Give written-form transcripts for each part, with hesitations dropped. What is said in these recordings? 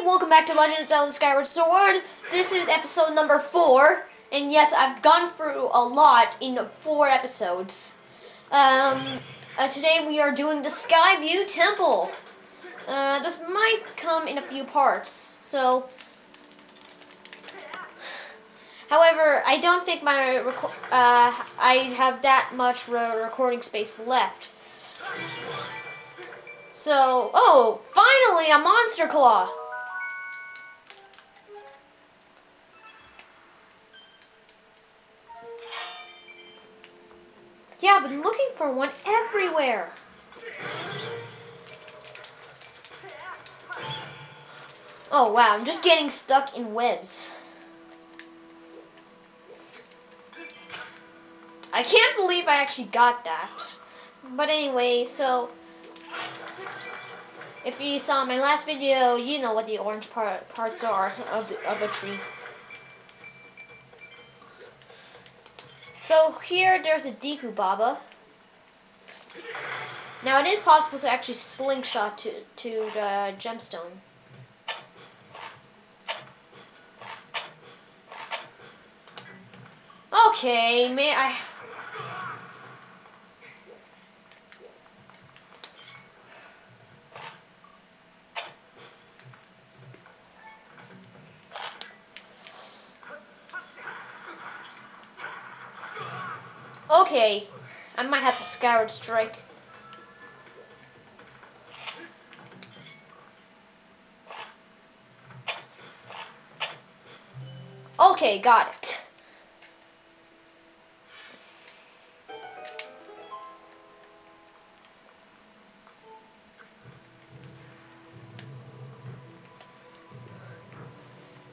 welcome back to Legend of Zelda Skyward Sword. This is episode number 4, and yes, I've gone through a lot in 4 episodes. Today we are doing the Skyview Temple. This might come in a few parts, so... However, I don't think my I have that much recording space left. So, oh, finally a monster claw! Yeah, I've been looking for one everywhere. Oh wow, I'm just getting stuck in webs. I can't believe I actually got that. But anyway, so if you saw my last video, you know what the orange parts are of a tree. So here, there's a Deku Baba. Now it is possible to actually slingshot to the gemstone. Okay, may I... Okay, I might have to Skyward Strike. Okay, got it.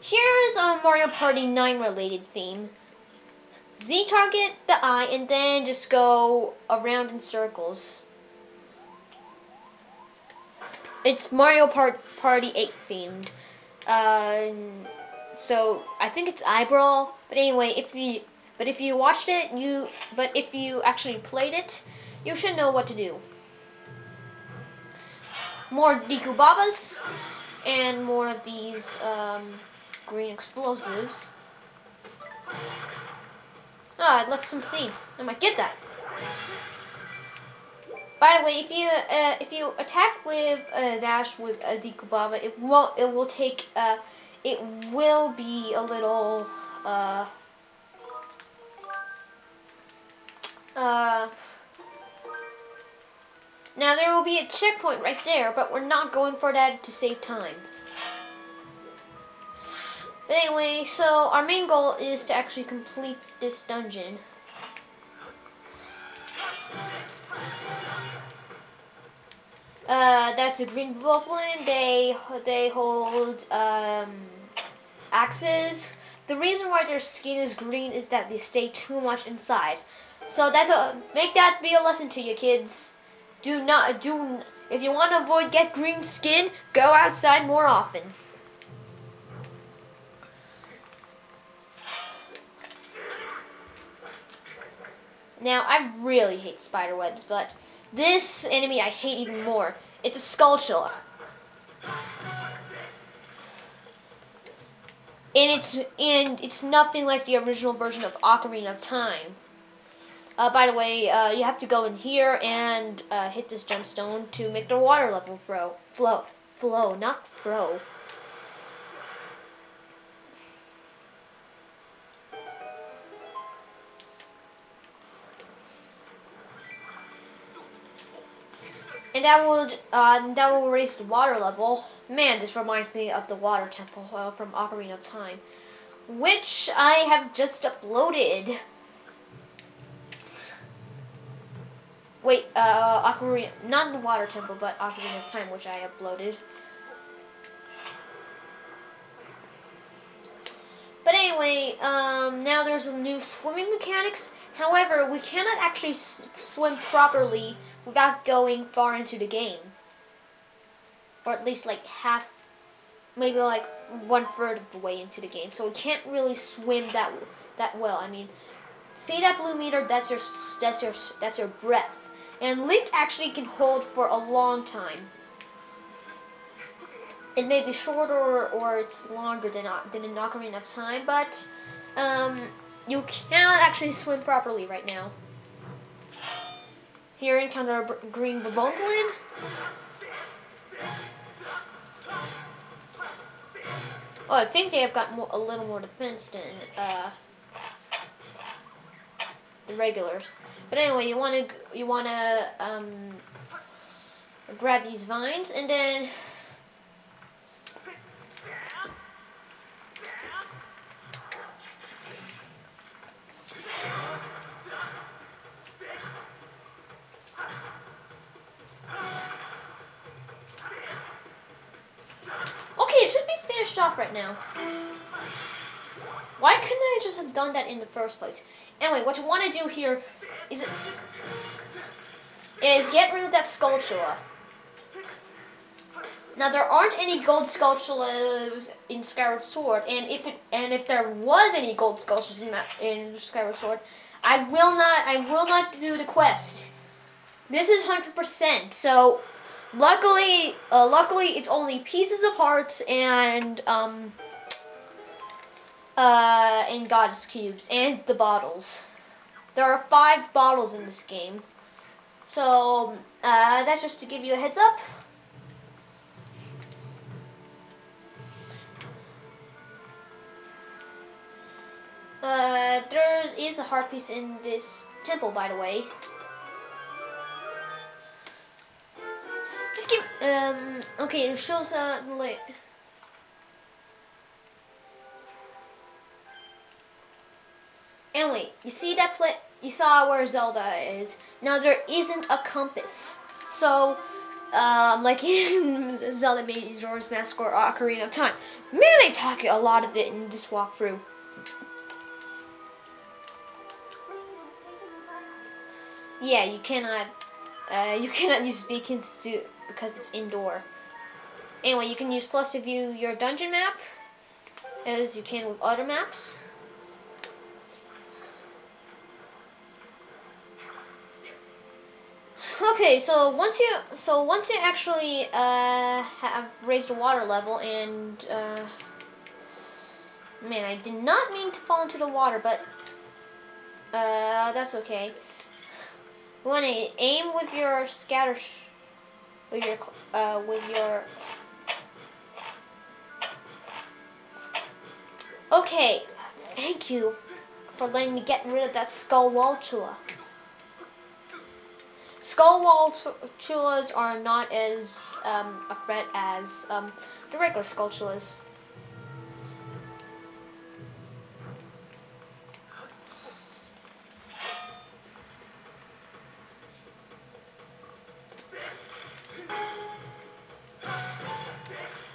Here is a Mario Party 9 related theme. Z target the eye and then just go around in circles. It's Mario Party 8 themed. So I think it's eyebrow. But anyway, if you watched it, if you actually played it, you should know what to do. More Deku Babas and more of these green explosives. Ah, I left some seeds. I might get that. By the way, if you attack with dash with a Deku Baba, it will be a little now there will be a checkpoint right there, but we're not going for that to save time. But anyway, so our main goal is to actually complete this dungeon. That's a green goblin. They hold axes. The reason why their skin is green is that they stay too much inside. So make that be a lesson to you, kids. If you want to avoid get green skin, go outside more often. Now, I really hate spider webs, but this enemy I hate even more. It's a skull shell. And it's nothing like the original version of Ocarina of Time. By the way, you have to go in here and hit this gemstone to make the water level flow, not throw. And that will raise the water level. Man, this reminds me of the water temple from Ocarina of Time, which I have just uploaded. Wait, Ocarina, not the water temple, but Ocarina of Time, which I uploaded. But anyway, now there's some new swimming mechanics. However, we cannot actually swim properly without going far into the game. Or at least like half, maybe like 1/3 of the way into the game. So we can't really swim that well. I mean, see that blue meter? That's your breath. And Link actually can hold for a long time. It may be shorter or it's longer than an Ocarina of Time, but you cannot actually swim properly right now. Here, encounter a green bobolin. Oh, I think they have got a little more defense than the regulars. But anyway, you wanna grab these vines and then. Okay, it should be finished off right now. Why couldn't I just have done that in the first place? Anyway, what you want to do here is get rid of that Skulltula. Now there aren't any gold Skulltulas in Skyward Sword, and if there was any gold Skulltulas in Skyward Sword, I will not do the quest. This is 100%. So luckily it's only pieces of hearts and goddess cubes and the bottles. There are 5 bottles in this game. So that's just to give you a heads up. There is a heart piece in this temple, by the way. Just give okay, it shows like. Anyway, you see that you saw where Zelda is. Now there isn't a compass. So, like in Zelda Majora's Mask or Ocarina of Time. Man, I talk a lot of it in this walkthrough. Yeah, you cannot use beacons because it's indoor. Anyway, you can use plus to view your dungeon map, as you can with other maps. Okay, so once you actually have raised the water level, and man, I did not mean to fall into the water, but that's okay. You want to aim with your scatter, with your. Okay, thank you for letting me get rid of that Skulltula. Skulltulas are not as a threat as the regular Skulltulas.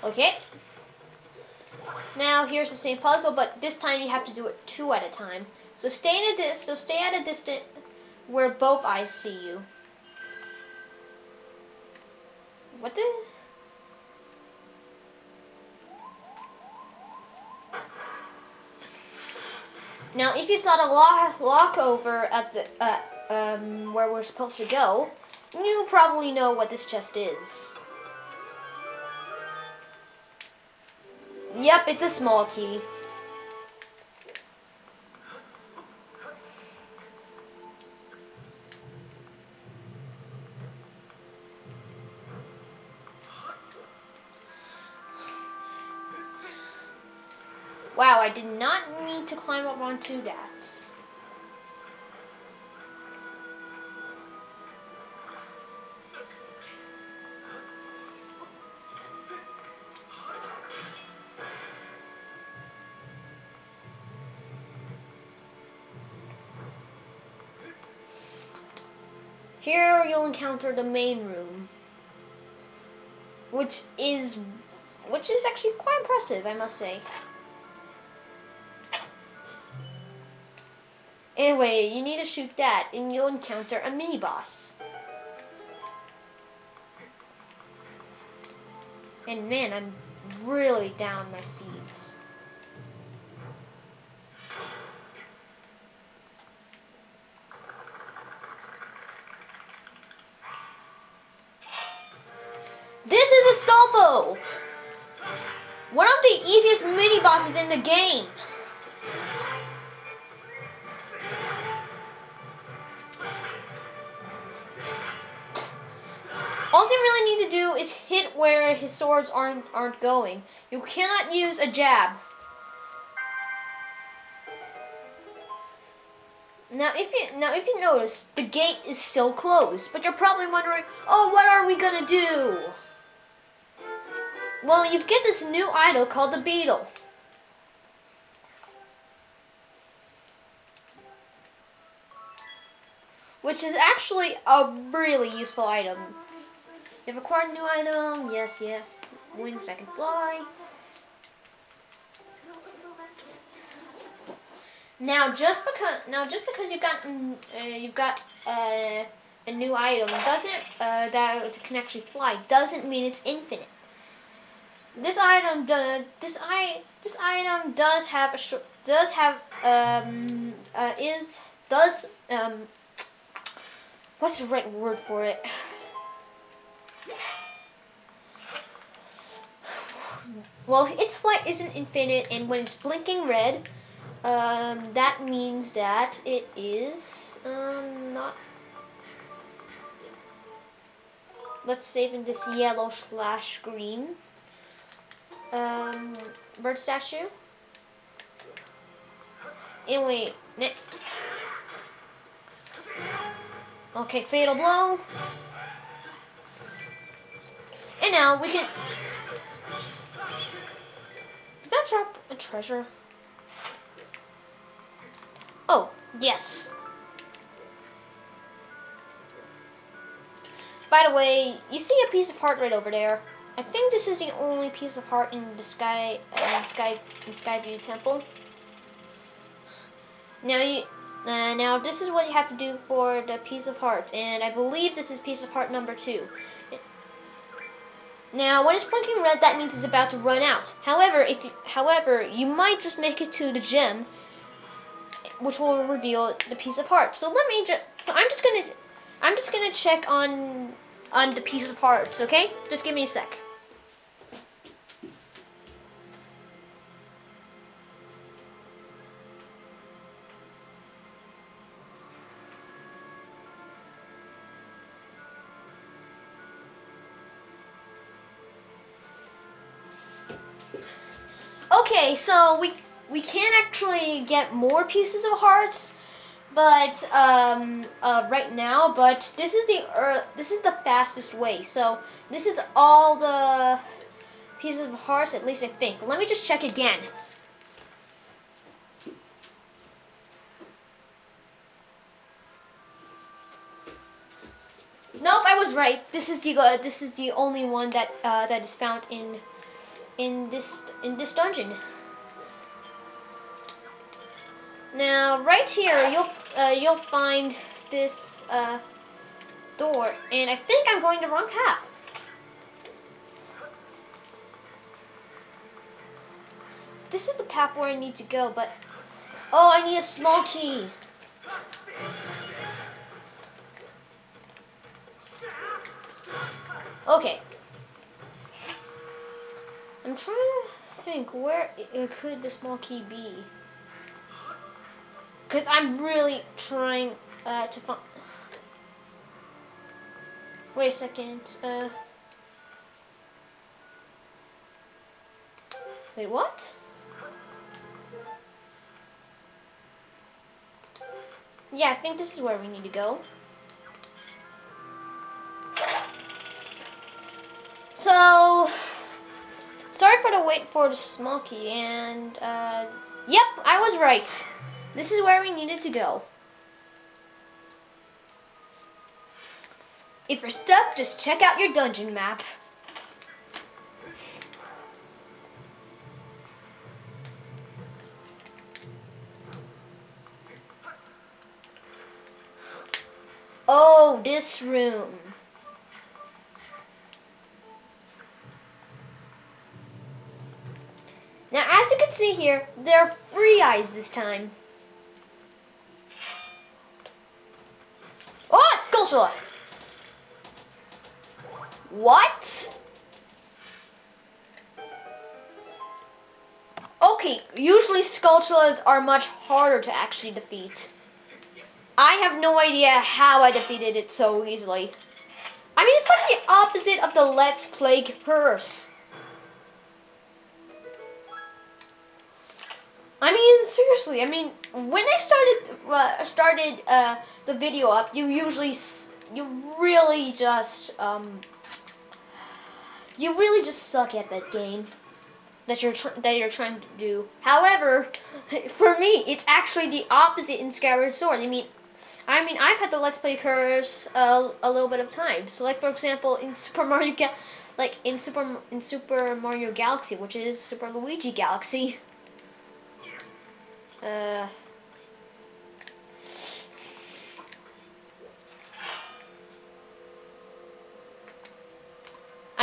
Okay. Now here's the same puzzle, but this time you have to do it 2 at a time. So stay at a distance where both eyes see you. What the? Now, if you saw the lock over at the where we're supposed to go, you probably know what this chest is. Yep, it's a small key. Wow, I did not mean to climb up onto that. Here you'll encounter the main room, which is actually quite impressive, I must say. Anyway, you need to shoot that, and you'll encounter a mini-boss. And man, I'm really down my seeds. This is Astolfo! One of the easiest mini bosses in the game. All you really need to do is hit where his swords aren't going. You cannot use a jab. Now if you notice, the gate is still closed, but you're probably wondering, oh, what are we gonna do? Well, you get this new idol called the beetle. Which is actually a really useful item. You've acquired a new item, yes, wings that can fly. Now, just because you've got a new item doesn't that can actually fly doesn't mean it's infinite. This item does what's the right word for it? Well, its flight isn't infinite, and when it's blinking red, that means that it is not. Let's save in this yellow/green bird statue. Anyway, okay, fatal blow, and now we can. Did that drop a treasure? Oh, yes. By the way, you see a piece of heart right over there. I think this is the only piece of heart in the Skyview temple. Now this is what you have to do for the piece of heart, and I believe this is piece of heart number 2. Now, when it's blinking red, that means it's about to run out. However, you might just make it to the gem, which will reveal the piece of heart. So I'm just gonna check on the piece of hearts. Okay, just give me a sec. Okay, so we can actually get more pieces of hearts, but right now. But this is the fastest way. So this is all the pieces of hearts, at least I think. Let me just check again. Nope, I was right. This is the only one that that is found in this dungeon. Now, right here, you'll find this door, and I think I'm going the wrong path. This is the path where I need to go, but oh, I need a small key. Okay. I'm trying to think where could the small key be. Because I'm really trying to find. Wait a second. Wait, what? Yeah, I think this is where we need to go. So, sorry for the wait for the small key, and yep, I was right. This is where we needed to go. If you're stuck, just check out your dungeon map. Oh, this room. Now, as you can see here, there are 3 eyes this time. Oh, skull shot! What? Okay, usually Skulltulas are much harder to actually defeat. I have no idea how I defeated it so easily. I mean, it's like the opposite of the Let's Play curse. I mean, seriously. I mean, when I started the video up, you really just suck at that game that you're trying to do. However, for me, it's actually the opposite in Skyward Sword. I mean, I've had the Let's Play curse a little bit of time. So, like for example, in Super Mario Super Mario Galaxy, which is Super Luigi Galaxy. I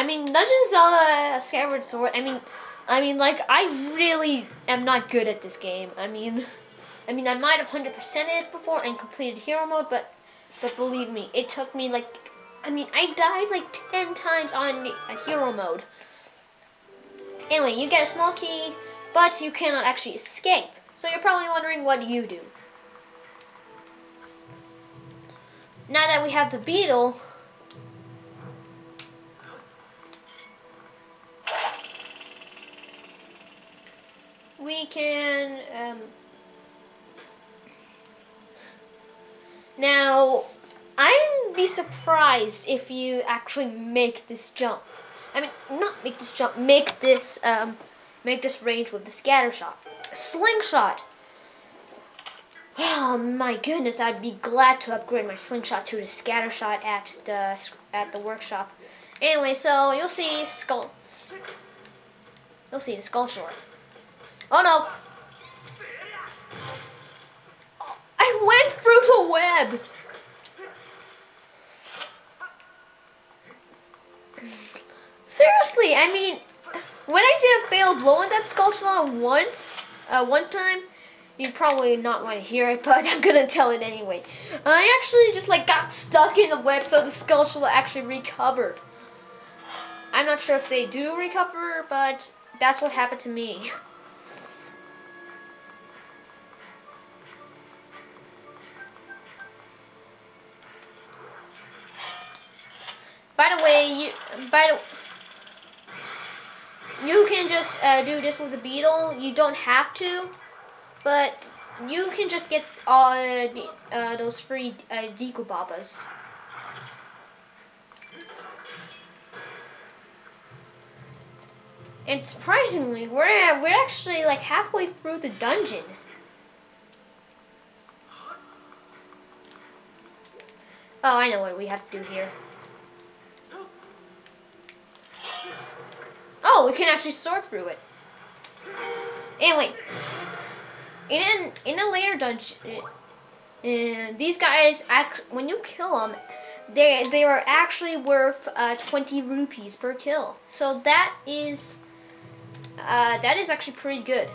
mean, Legend of Zelda Skyward Sword. I mean, like, I really am not good at this game. I mean, I might have 100%ed it before and completed hero mode, but believe me, it took me like, I died like 10 times on a hero mode. Anyway, you get a small key, but you cannot actually escape. So you're probably wondering what you do. Now that we have the beetle, we can, now, I'd be surprised if you actually make this jump. I mean, not make this jump, make this range with the scatter shot. Slingshot! Oh my goodness, I'd be glad to upgrade my slingshot to the scatter shot at the workshop. Anyway, so you'll see the skull short. Oh no! I went through the web! Seriously, I mean, when I did a failed blow on that Skulltula one time, you'd probably not want to hear it, but I'm gonna tell it anyway. I actually just like got stuck in the web, so the Skulltula actually recovered. I'm not sure if they do recover, but that's what happened to me. By the way, you can just do this with the beetle. You don't have to, but you can just get all those free Deku Babas. And surprisingly, we're actually like halfway through the dungeon. Oh, I know what we have to do here. Oh, we can actually sort through it. Anyway, in a later dungeon, these guys when you kill them, they are actually worth 20 rupees per kill. So that is actually pretty good.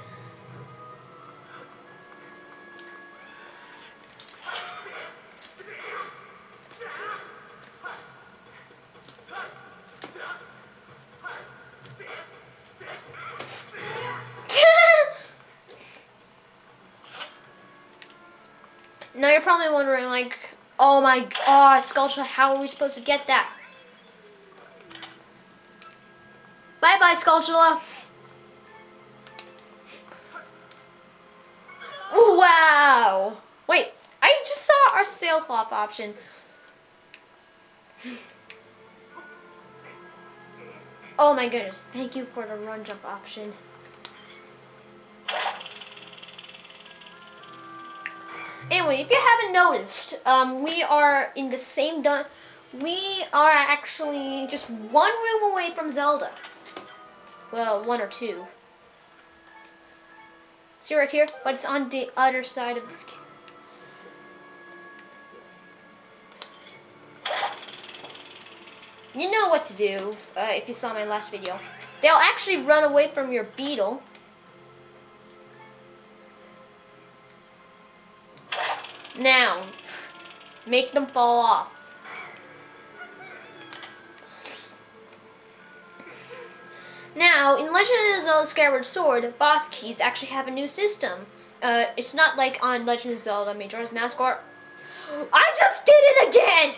Now you're probably wondering, like, oh my god, Skulltula, how are we supposed to get that? Bye-bye, Skulltula. Wow. Wait, I just saw our skyloft option. Oh my goodness, thank you for the run jump option. Anyway, if you haven't noticed, we are in the same we are actually just one room away from Zelda. Well, one or two. See right here? But it's on the other side of this. You know what to do, if you saw my last video. They'll actually run away from your beetle. Now, make them fall off. Now, in Legend of Zelda Skyward Sword, boss keys actually have a new system. It's not like on Legend of Zelda Majora's Mask or... I just did it again!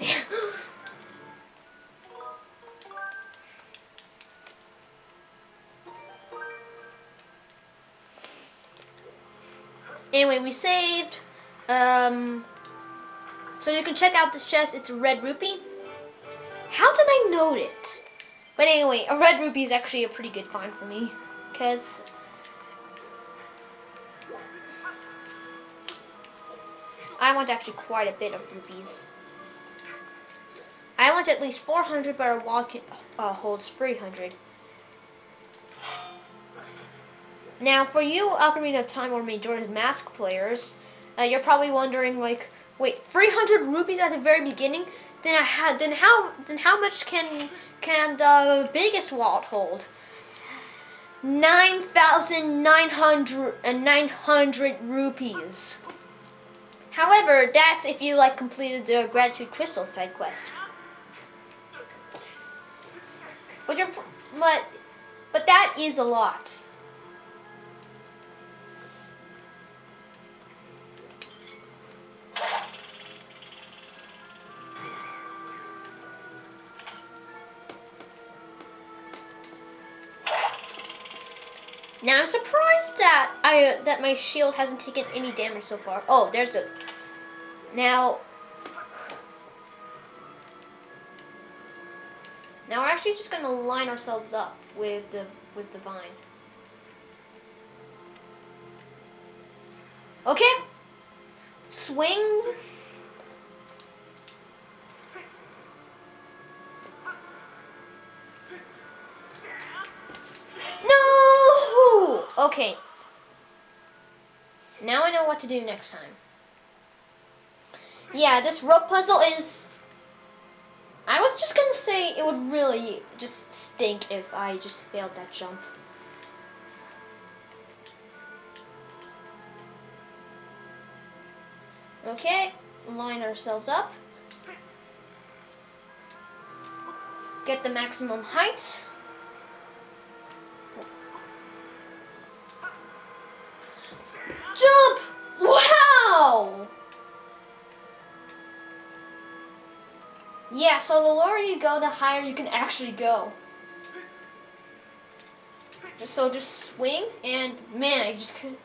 Anyway, we saved. So you can check out this chest. It's a red rupee. How did I note it? But anyway, a red rupee is actually a pretty good find for me, because I want actually quite a bit of rupees. I want at least 400, but our wallet holds 300. Now, for you Ocarina of Time or Majora's Mask players, you're probably wondering, like, wait, 300 rupees at the very beginning? Then how much can the biggest wallet hold? 9,900 rupees. However, that's if you like completed the Gratitude Crystal side quest. But that is a lot. Now I'm surprised that my shield hasn't taken any damage so far. Oh, there's the... Now we're actually just gonna line ourselves up with the vine. Okay. Swing. No! Okay. Now I know what to do next time. Yeah, this rope puzzle is... I was just gonna say it would really just stink if I just failed that jump. Okay, line ourselves up. Get the maximum height. Jump! Wow! Yeah, so the lower you go, the higher you can actually go. Just swing, and man, I just couldn't.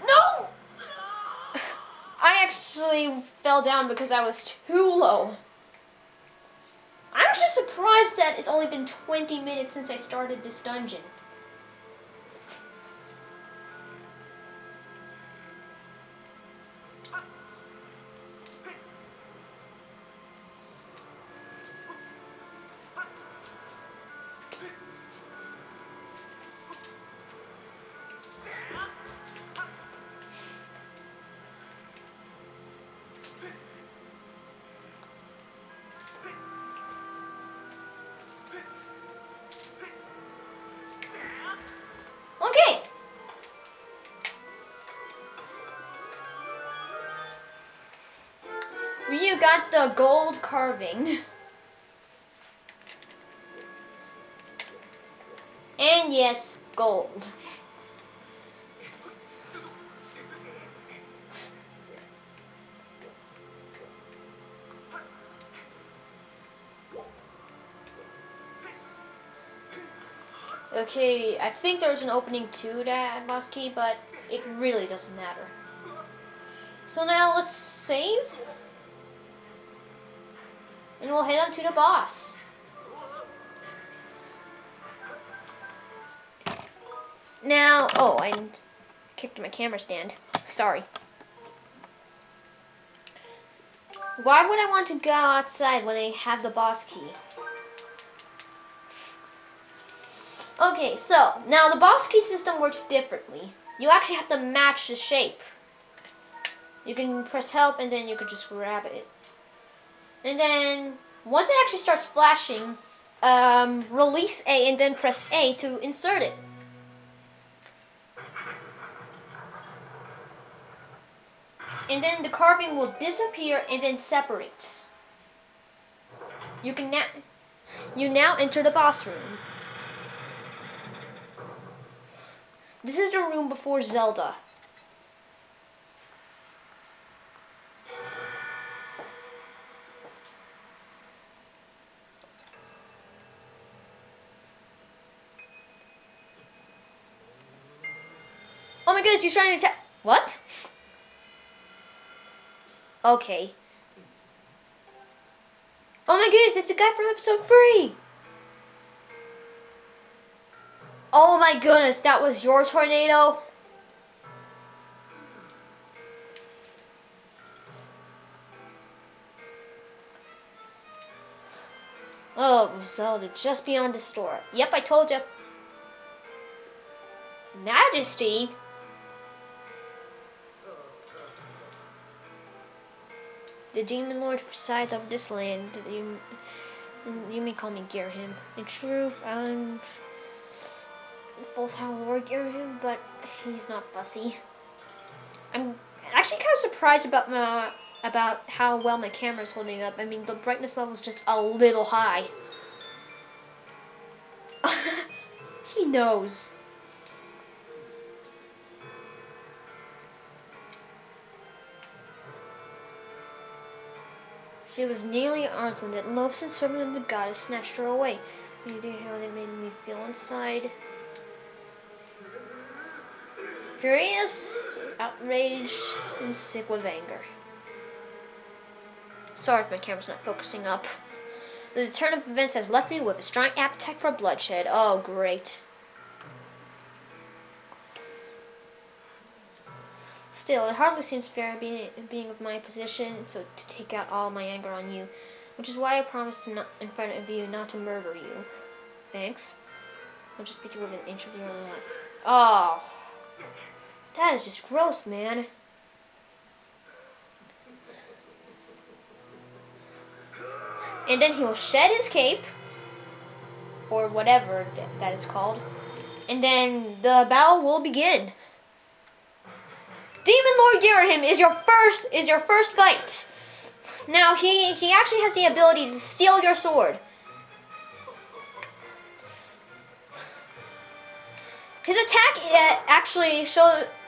No! I actually fell down because I was too low. I'm just surprised that it's only been 20 minutes since I started this dungeon. Okay. You got the gold carving. And yes, gold. Okay, I think there's an opening to that boss key, but it really doesn't matter. So now let's save. And we'll head on to the boss. Now, oh, I kicked my camera stand. Sorry. Why would I want to go outside when I have the boss key? Okay, so, now the boss key system works differently. You actually have to match the shape. You can press help and then you can just grab it. And then, once it actually starts flashing, release A and then press A to insert it. And then the carving will disappear and then separate. You can now... You now enter the boss room. This is the room before Zelda. Oh my goodness, he's trying to attack. What? Okay. Oh my goodness, it's the guy from episode 3. Oh my goodness, that was your tornado? Oh, Zelda, just beyond the store. Yep, I told you. Majesty? The Demon Lord presides over this land. You may call me Ghirahim. In truth, I'm full-time Lord Ghirahim, but he's not fussy. I'm actually kind of surprised about how well my camera's holding up. I mean, the brightness level is just a little high. He knows. She was nearly armed when that loathsome servant of the goddess snatched her away. You do how it made me feel inside. Furious, outraged, and sick with anger. Sorry if my camera's not focusing up. The turn of events has left me with a strong appetite for bloodshed. Oh, great. Still, it hardly seems fair being of my position so to take out all my anger on you, which is why I promised not, in front of you not to murder you. Thanks. I'll just beat you within an inch of your life. Oh, that is just gross, man. And then he will shed his cape, or whatever that is called, and then the battle will begin. Demon Lord Ghirahim is your first fight. Now he actually has the ability to steal your sword. His attack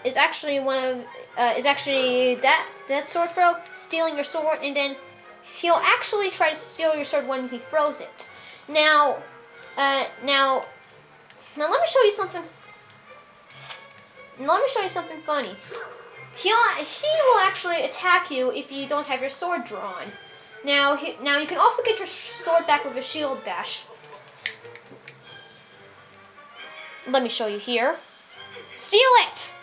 is actually that sword throw, stealing your sword, and then he'll actually try to steal your sword when he throws it. Now let me show you something. Let me show you something funny. He will actually attack you if you don't have your sword drawn. Now you can also get your sword back with a shield bash. Let me show you here. Steal it!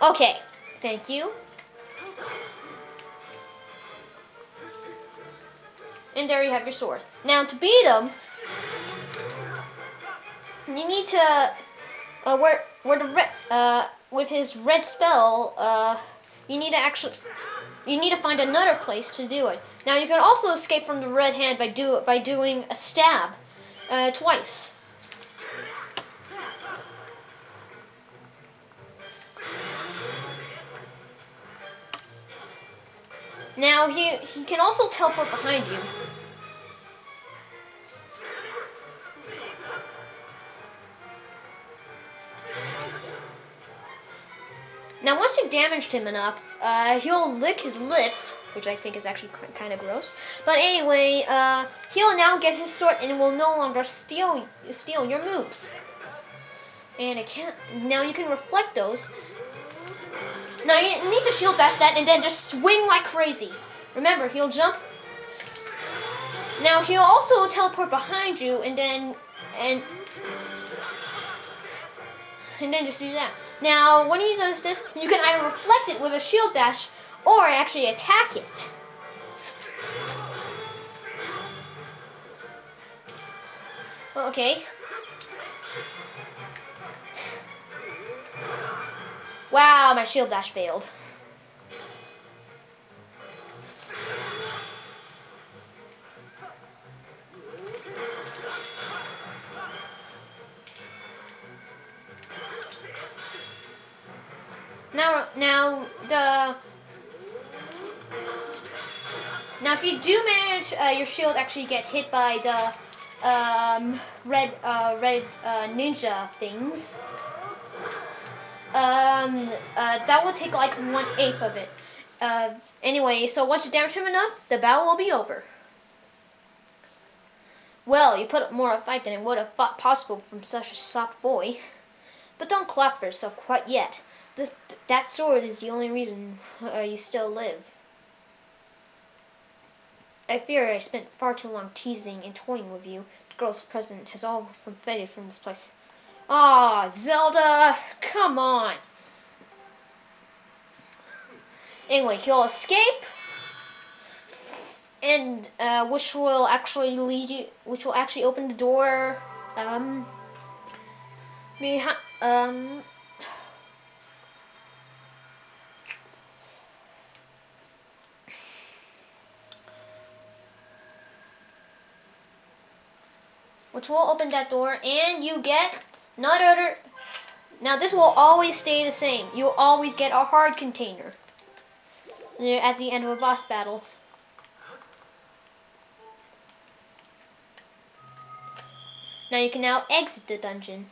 Okay, thank you. And there you have your sword. Now to beat him, you need to with his red spell, you need to find another place to do it. Now you can also escape from the red hand by doing a stab twice. Now he can also teleport behind you. Now, once you've damaged him enough, he'll lick his lips, which I think is actually kind of gross. But anyway, he'll now get his sword and will no longer steal your moves. And now you can reflect those. Now you need to shield bash that and then just swing like crazy. Remember, he'll jump. Now he'll also teleport behind you and then just do that. Now, when he does this, you can either reflect it with a shield bash or actually attack it. Okay. Wow, my shield dash failed. Now, if you do manage your shield actually get hit by the red ninja things, that will take like 1/8 of it. Anyway, so once you damage him enough, the battle will be over. Well, you put up more of a fight than it would have thought possible from such a soft boy. But don't clap for yourself quite yet. That sword is the only reason you still live. I fear I spent far too long teasing and toying with you. The girl's present has all faded from this place. Ah, Zelda, come on. Anyway, he'll escape, and which will actually open the door. Which will open that door, and you get none other. Now this will always stay the same. You'll always get a hard container at the end of a boss battle. Now you can now exit the dungeon.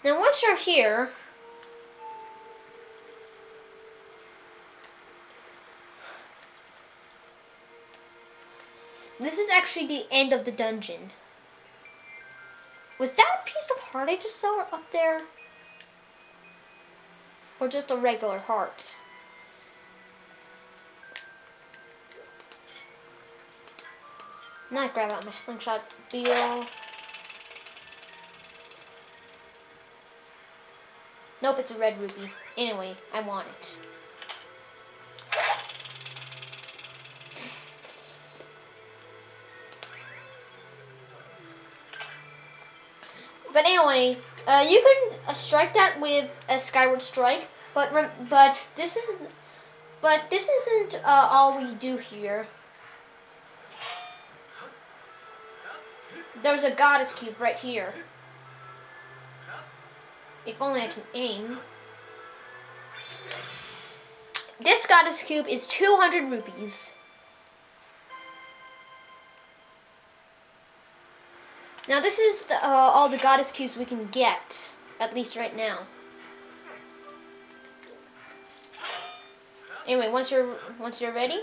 Now once you're here, this is actually the end of the dungeon. Was that a piece of heart I just saw up there? Or just a regular heart? Now I grab out my slingshot beetle. Nope, it's a red ruby. Anyway, I want it. But anyway, you can strike that with a Skyward Strike, but this isn't all we do here. There's a goddess cube right here. If only I can aim. This goddess cube is 200 rupees. Now this is all the goddess cubes we can get, at least right now. Anyway, once you're ready.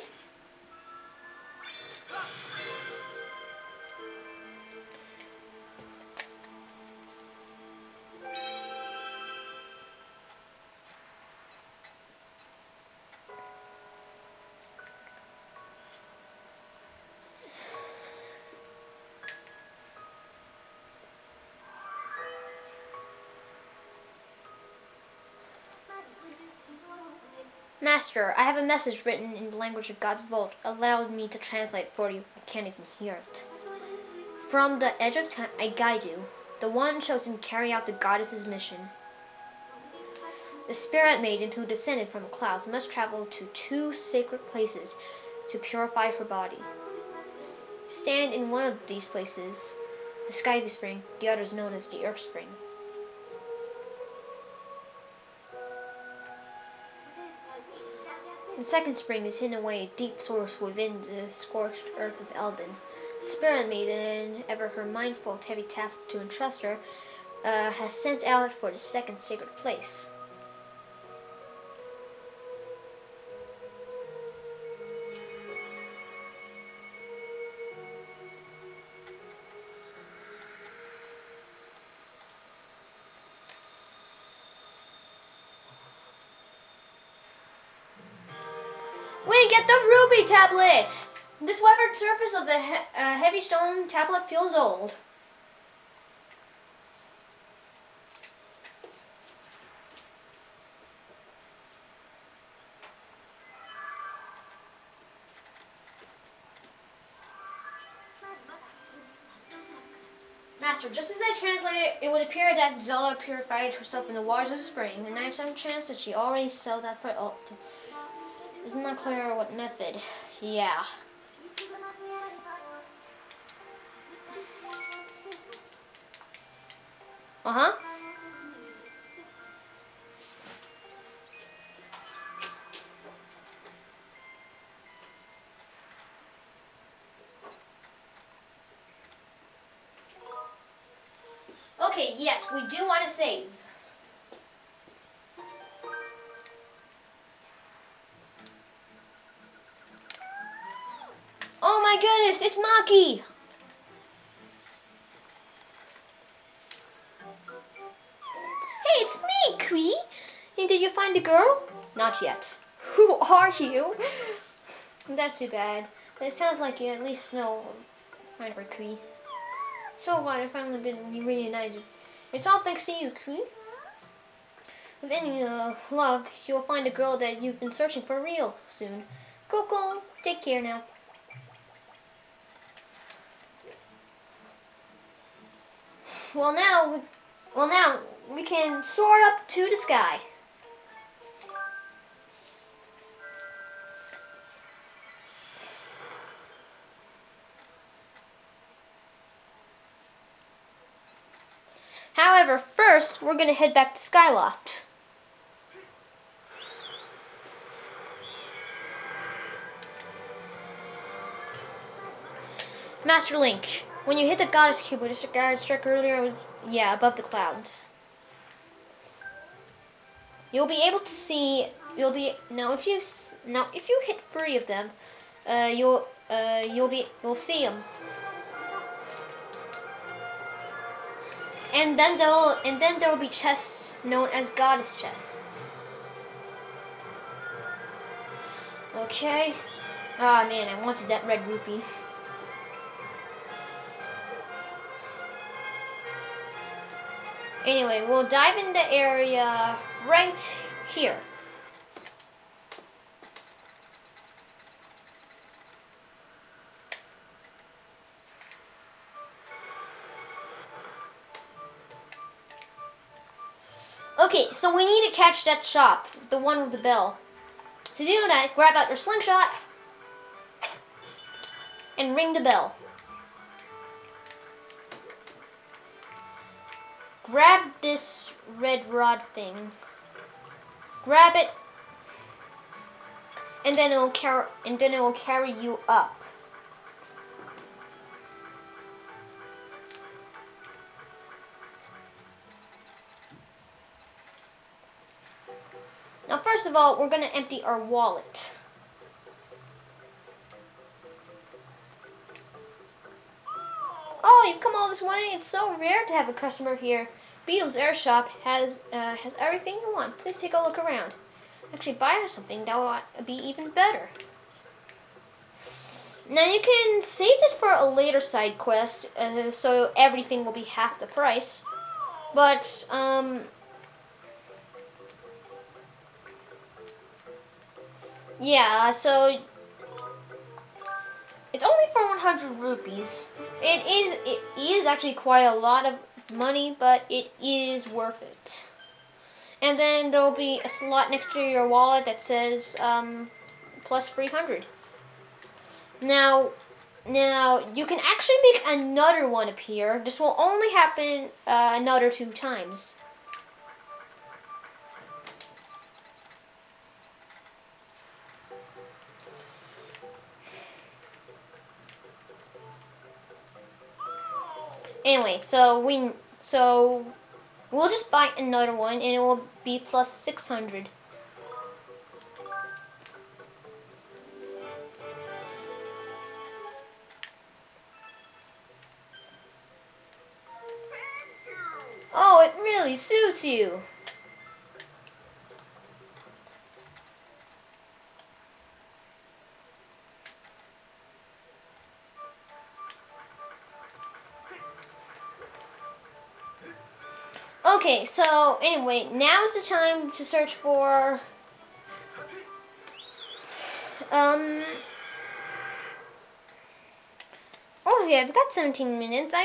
Master, I have a message written in the language of God's vault. Allow me to translate for you. I can't even hear it. From the edge of time, I guide you. The one chosen to carry out the goddess's mission. The spirit maiden who descended from the clouds must travel to 2 sacred places to purify her body. Stand in one of these places, the Skyview Spring, the other is known as the Earth Spring. The second spring is hidden away a deep source within the scorched earth of Eldin. The spirit maiden, ever her mindful of heavy task to entrust her, has sent out for the second sacred place. We get the ruby tablet! This weathered surface of the heavy stone tablet feels old. Master, just as I translated, it would appear that Zelda purified herself in the waters of the spring, and 97 chance that she already sold that for ult. It's not clear what method. Yeah. Uh-huh. Okay, yes, we do want to save. Oh my goodness, it's Maki! Hey, it's me, Kui! Hey, did you find a girl? Not yet. Who are you? That's too bad. But it sounds like you at least know find her, Kui. So what, I've finally been reunited. It's all thanks to you, Kui. With any luck, you'll find a girl that you've been searching for real soon. Cool. Take care now. Well now we can soar up to the sky. However, first we're gonna head back to Skyloft. Master Link, when you hit the goddess cube with a guard struck earlier, above the clouds. You'll be able to see. If you hit 3 of them, you'll see them. And then there'll be chests known as goddess chests. Okay. Ah man, I wanted that red rupee. Anyway, we'll dive in the area right here. Okay, so we need to catch that shop, the one with the bell. To do that, grab out your slingshot and ring the bell. Grab this red rod thing. Grab it, and then it will carry you up. Now, first of all, we're going to empty our wallet. Oh, you've come all this way. It's so rare to have a customer here. Beetle's Air Shop has everything you want. Please take a look around. Actually, buy something that will be even better. Now, you can save this for a later side quest, so everything will be half the price. But, yeah, so it's only for 100 rupees. It is actually quite a lot of money, but it is worth it. And then there'll be a slot next to your wallet that says plus 300. Now you can actually make another one appear. This will only happen another 2 times. Anyway, so we'll just buy another one, and it will be plus 600. Oh, it really suits you. Okay, so anyway, now's the time to search for oh yeah, I've got 17 minutes.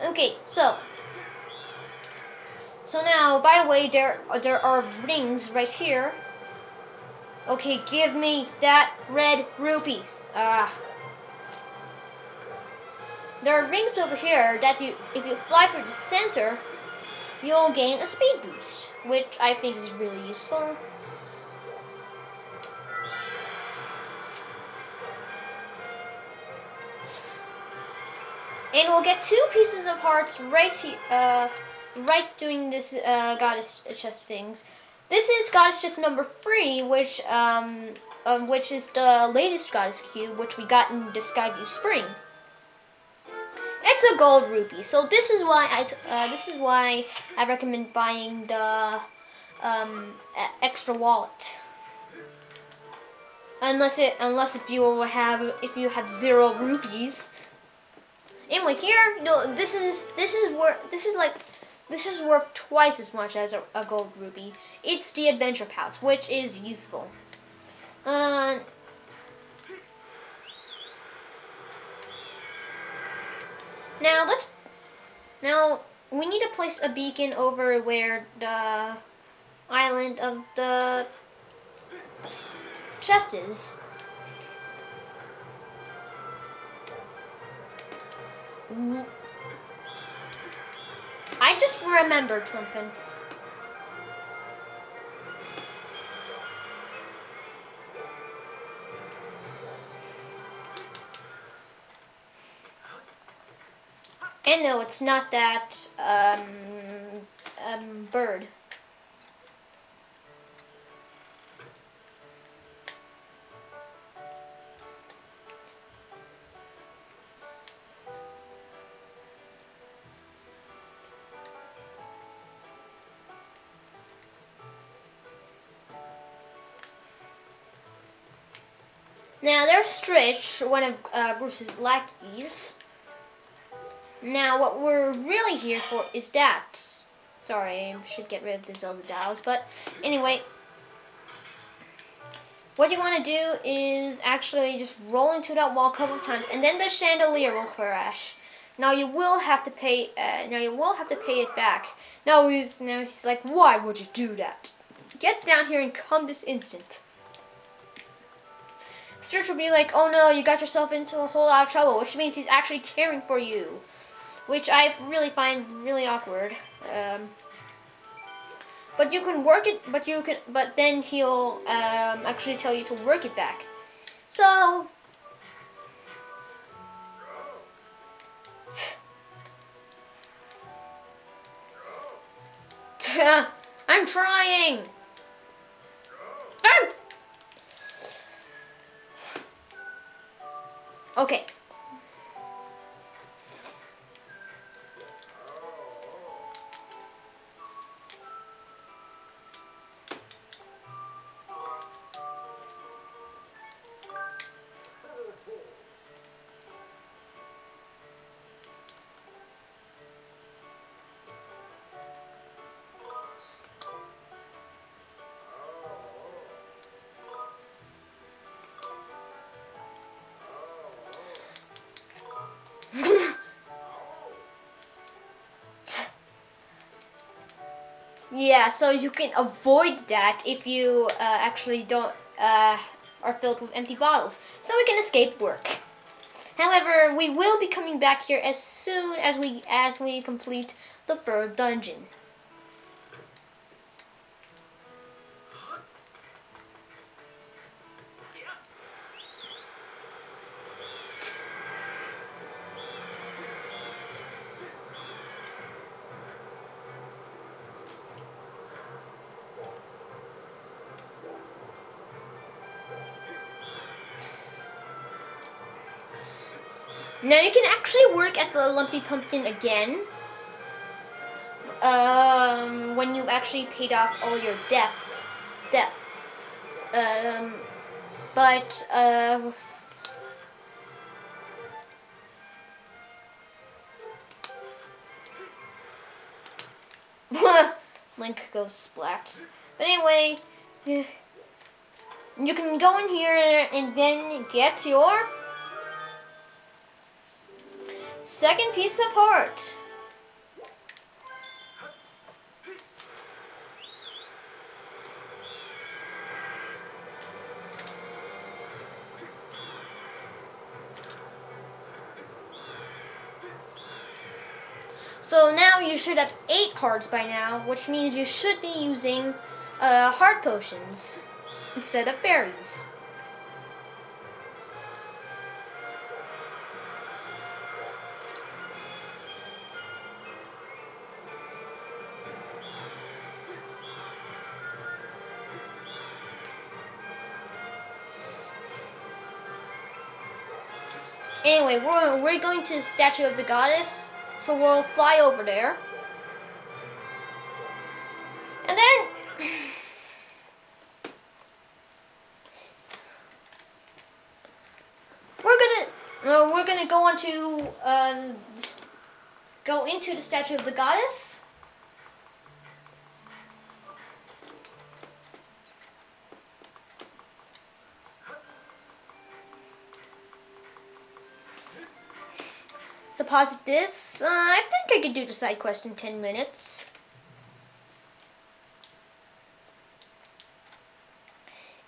Okay, so now, by the way, there are rings right here. Okay, give me that red rupee. there are rings over here that if you fly through the center, you'll gain a speed boost, which I think is really useful. And we'll get 2 pieces of hearts right here, right doing this goddess chest things. This is goddess chest number 3, which is the latest goddess cube, which we got in the Skyview Spring. It's a gold rupee, so this is why I recommend buying the extra wallet. Unless if you have 0 rupees. Anyway, here, no, this is worth twice as much as a gold rupee. It's the adventure pouch, which is useful. Now we need to place a beacon over where the island of the chest is. I just remembered something. And no, it's not that bird. Now there's Stritch, one of Bruce's lackeys. Now what we're really here for is that. Sorry, I should get rid of the Zelda dials, but anyway. What you want to do is actually just roll into that wall a couple of times, and then the chandelier will crash. Now you will have to pay. It back. Now he's like, why would you do that? Get down here and come this instant. Stritch will be like, oh no, you got yourself into a whole lot of trouble, which means he's actually caring for you, which I really find really awkward. But you can work it. But then he'll actually tell you to work it back. So. I'm trying. Okay. Yeah, so you can avoid that if you actually don't are filled with empty bottles, so we can escape work. However, we will be coming back here as soon as we complete the 3rd dungeon. Now you can actually work at the Lumpy Pumpkin again when you've actually paid off all your debt. Link goes splats. But anyway, you can go in here and then get your 2nd piece of heart. So now you should have 8 hearts by now, which means you should be using heart potions instead of berries. Anyway, we're going to the statue of the goddess, so we'll fly over there. And then we're gonna go on to go into the statue of the goddess. Deposit this. I think I could do the side quest in 10 minutes.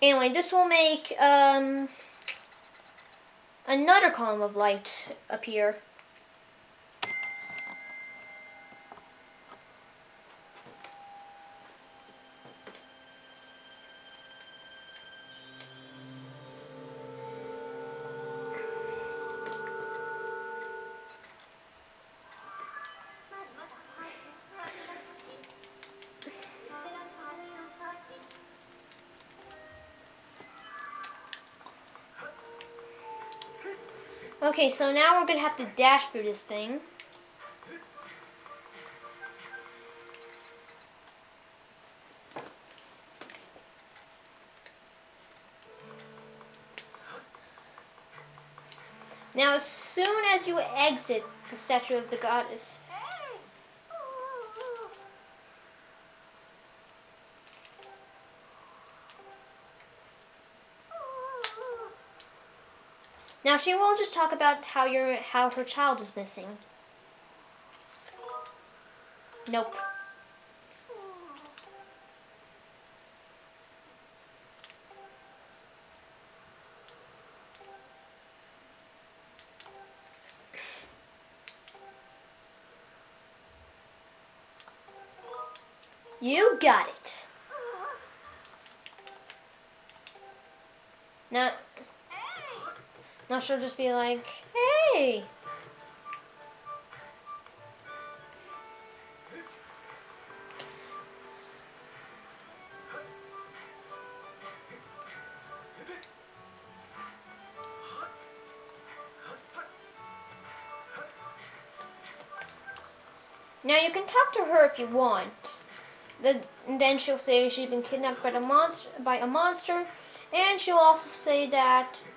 Anyway, this will make another column of light appear. Okay, so now we're gonna have to dash through this thing. Now, as soon as you exit the statue of the goddess, now she will just talk about how her child is missing. Nope. You got it. Now she'll just be like, hey. Now you can talk to her if you want. Then she'll say she's been kidnapped by a monster, and she'll also say that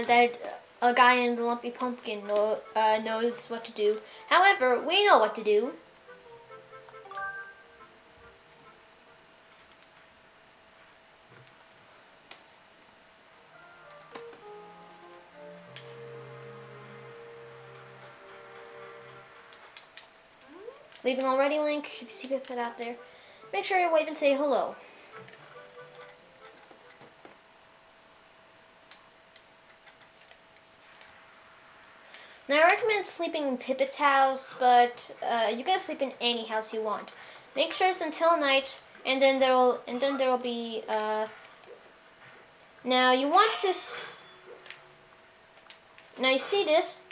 that a guy in the lumpy pumpkin knows what to do. However, we know what to do. Leaving already, Link? If you see Pipit out there, make sure you wave and say hello. Now, I recommend sleeping in Pipit's house, but you can sleep in any house you want. Make sure it's until night, and then there will be. Now you want to. Now you see this.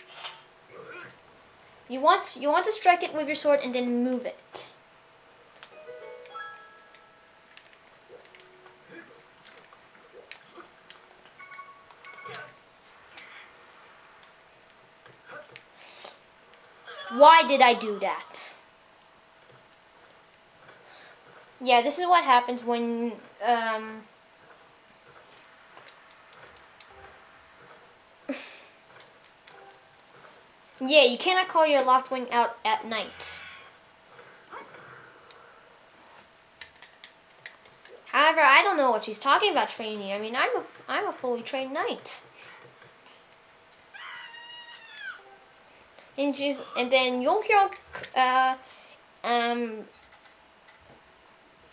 You want to strike it with your sword and then move it. Why did I do that? Yeah, this is what happens when yeah, you cannot call your Loftwing out at night. However, I don't know what she's talking about training. I mean, I'm a fully trained knight. And then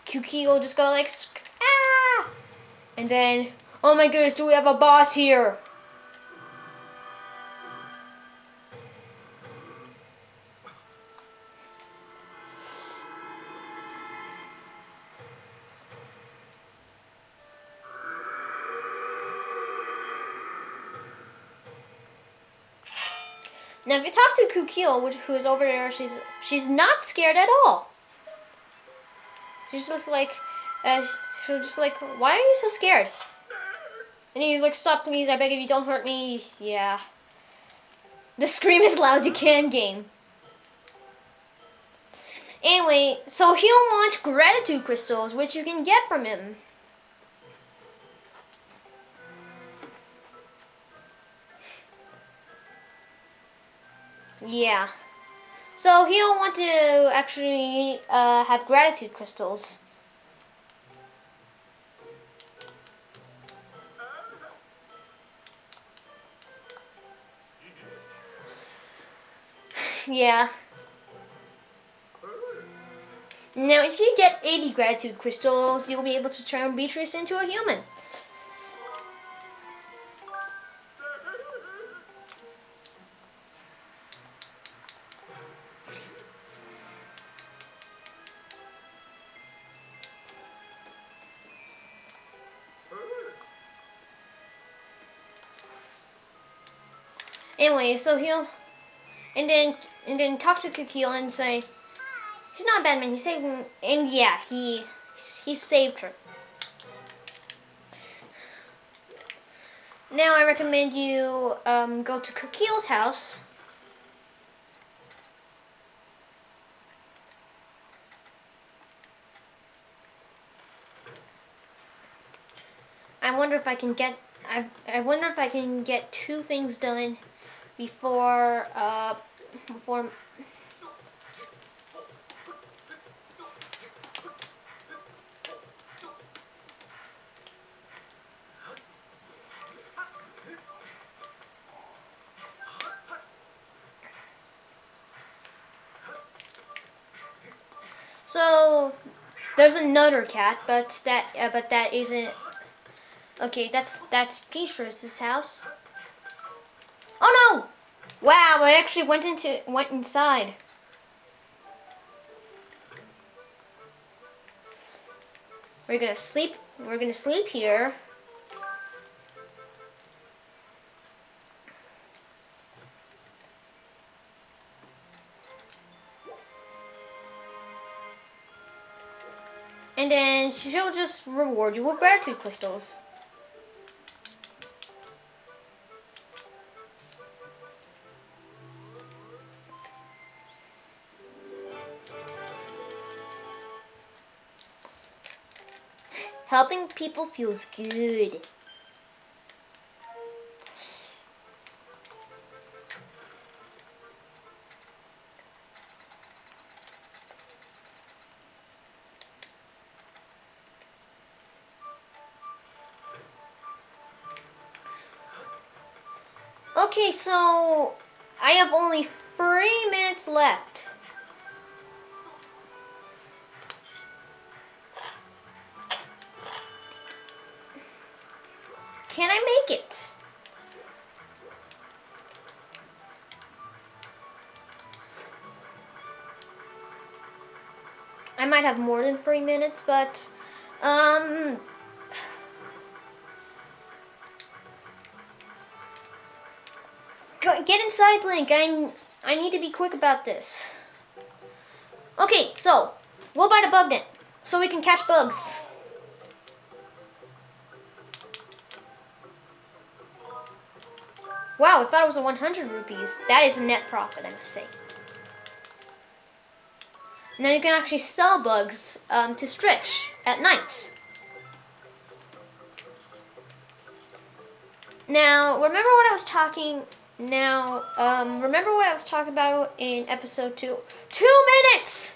Kukiel will just go like, ah! And then, Oh my goodness, do we have a boss here? Now, if you talk to Kukiel, who is over there, she's not scared at all. She's just like, why are you so scared? And he's like, stop, please, I beg of you, don't hurt me. Yeah. Just scream as loud as you can, game. Anyway, so he'll launch gratitude crystals, which you can get from him. Yeah. So he'll want to actually have gratitude crystals. Yeah. Now, if you get 80 gratitude crystals, you'll be able to turn Beatrice into a human. Anyway, so he'll and then talk to Kukiel and say he's not a bad man. He saved him, and yeah, he saved her. Now I recommend you go to Kukiel's house. I wonder if I can get two things done before So there's another cat, but that isn't. Okay, that's Beatrice's house. Oh no! Wow, I actually went inside. We're gonna sleep here. And then she'll just reward you with gratitude crystals. Helping people feels good. Okay, so I have only 3 minutes left. Can I make it? I might have more than 3 minutes, but get inside, Link. I need to be quick about this. Okay, so we'll buy the bug net so we can catch bugs. Wow, I thought it was a 100 rupees. That is a net profit, I must say. Now you can actually sell bugs to Stretch at night. Now, remember what I was talking about in episode 2? 2 minutes!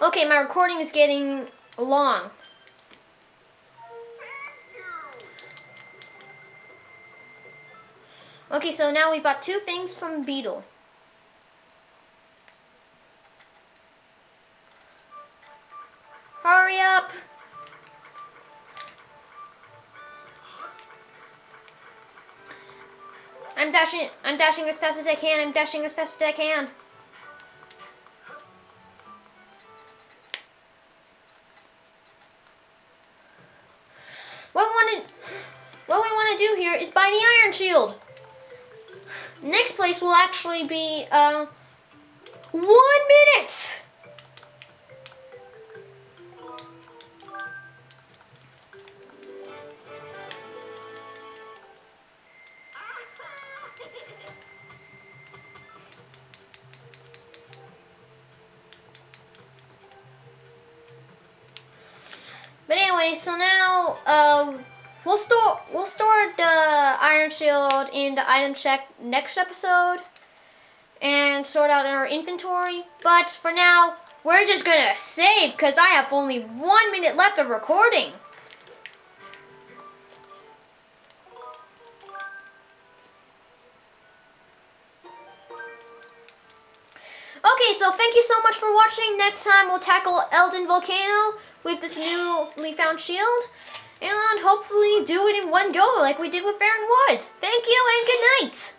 Okay, my recording is getting long. Okay, so now we bought 2 things from Beetle. Hurry up! I'm dashing as fast as I can. I'm dashing as fast as I can. What we want to do here is buy the iron shield. Next place will actually be 1 minute. But anyway, so now we'll store the iron shield in the item check next episode and sort out our inventory. But for now, we're just gonna save because I have only 1 minute left of recording. Okay, so thank you so much for watching. Next time we'll tackle Elden Volcano with this newly found shield. And hopefully do it in one go like we did with Fair and Woods. Thank you and good night!